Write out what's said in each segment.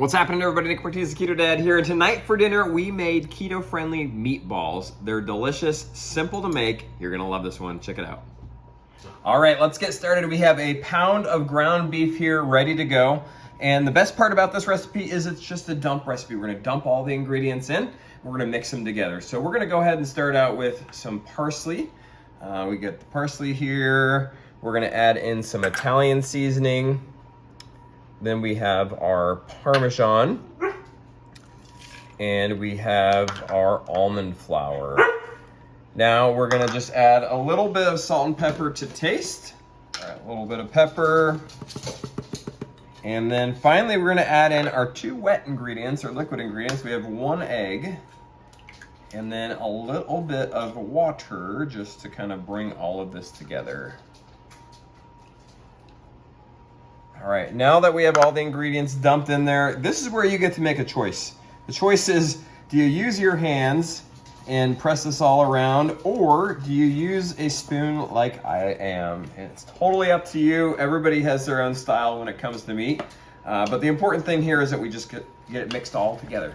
What's happening, everybody? Nick Martinez, the Keto Dad here, and tonight for dinner we made keto-friendly meatballs. They're delicious, simple to make. You're gonna love this one. Check it out. All right, let's get started. We have a pound of ground beef here ready to go. And the best part about this recipe is it's just a dump recipe. We're gonna dump all the ingredients in. We're gonna mix them together. So we're gonna go ahead and start out with some parsley. We get the parsley here. We're gonna add in some Italian seasoning. Then we have our Parmesan, and we have our almond flour. Now we're gonna just add a little bit of salt and pepper to taste. All right, a little bit of pepper. And then finally we're gonna add in our two wet ingredients, or liquid ingredients. We have 1 egg, and then a little bit of water just to kind of bring all of this together. All right, now that we have all the ingredients dumped in there, this is where you get to make a choice. The choice is, do you use your hands and press this all around, or do you use a spoon like I am? And it's totally up to you. Everybody has their own style when it comes to meat. But the important thing here is that we just get it mixed all together.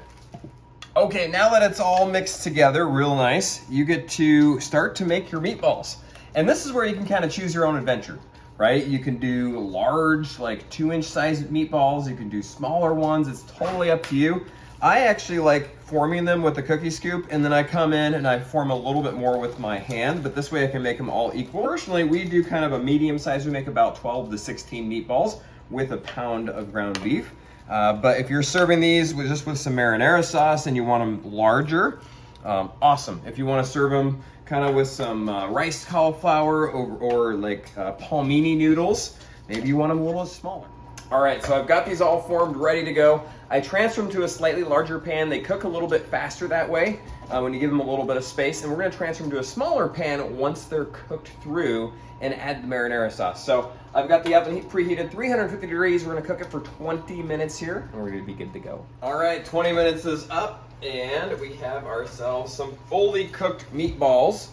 Okay, now that it's all mixed together real nice, you get to start to make your meatballs. And this is where you can kind of choose your own adventure. Right? You can do large, like 2-inch size meatballs. You can do smaller ones. It's totally up to you. I actually like forming them with a cookie scoop, and then I come in and I form a little bit more with my hand, but this way I can make them all equal. Personally, we do kind of a medium size. We make about 12 to 16 meatballs with a pound of ground beef. But if you're serving these just with some marinara sauce and you want them larger, awesome. If you want to serve them kind of with some rice cauliflower or like palmini noodles, maybe you want them a little smaller. All right, so I've got these all formed, ready to go. I transfer them to a slightly larger pan. They cook a little bit faster that way when you give them a little bit of space. And we're gonna transfer them to a smaller pan once they're cooked through and add the marinara sauce. So I've got the oven preheated 350 degrees. We're gonna cook it for 20 minutes here, and we're gonna be good to go. All right, 20 minutes is up, and we have ourselves some fully cooked meatballs.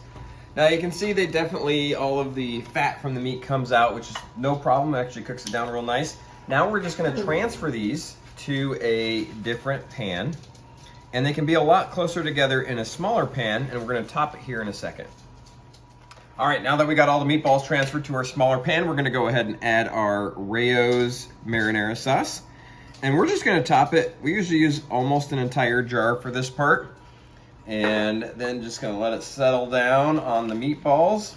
Now you can see they definitely, all of the fat from the meat comes out, which is no problem. It actually cooks it down real nice. Now we're just gonna transfer these to a different pan, and they can be a lot closer together in a smaller pan, and we're gonna top it here in a second. All right, now that we got all the meatballs transferred to our smaller pan, we're gonna go ahead and add our Rayo's marinara sauce. And we're just gonna top it. We usually use almost an entire jar for this part. And then just gonna let it settle down on the meatballs.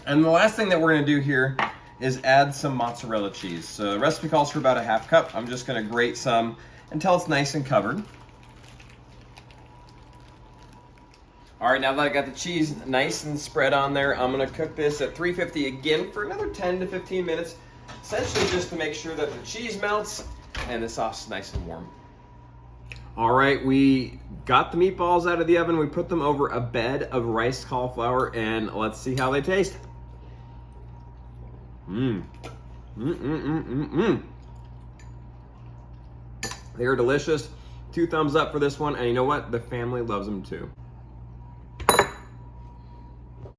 And the last thing that we're gonna do here is add some mozzarella cheese. So the recipe calls for about a 1/2 cup. I'm just gonna grate some until it's nice and covered. All right, now that I got the cheese nice and spread on there, I'm gonna cook this at 350 again for another 10 to 15 minutes, essentially just to make sure that the cheese melts and the sauce is nice and warm. All right, we got the meatballs out of the oven. We put them over a bed of rice cauliflower, and let's see how they taste. They are delicious. 2 thumbs up for this one, and you know what? The family loves them too.